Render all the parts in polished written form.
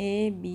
A، B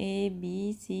A، B، C،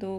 2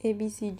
ABC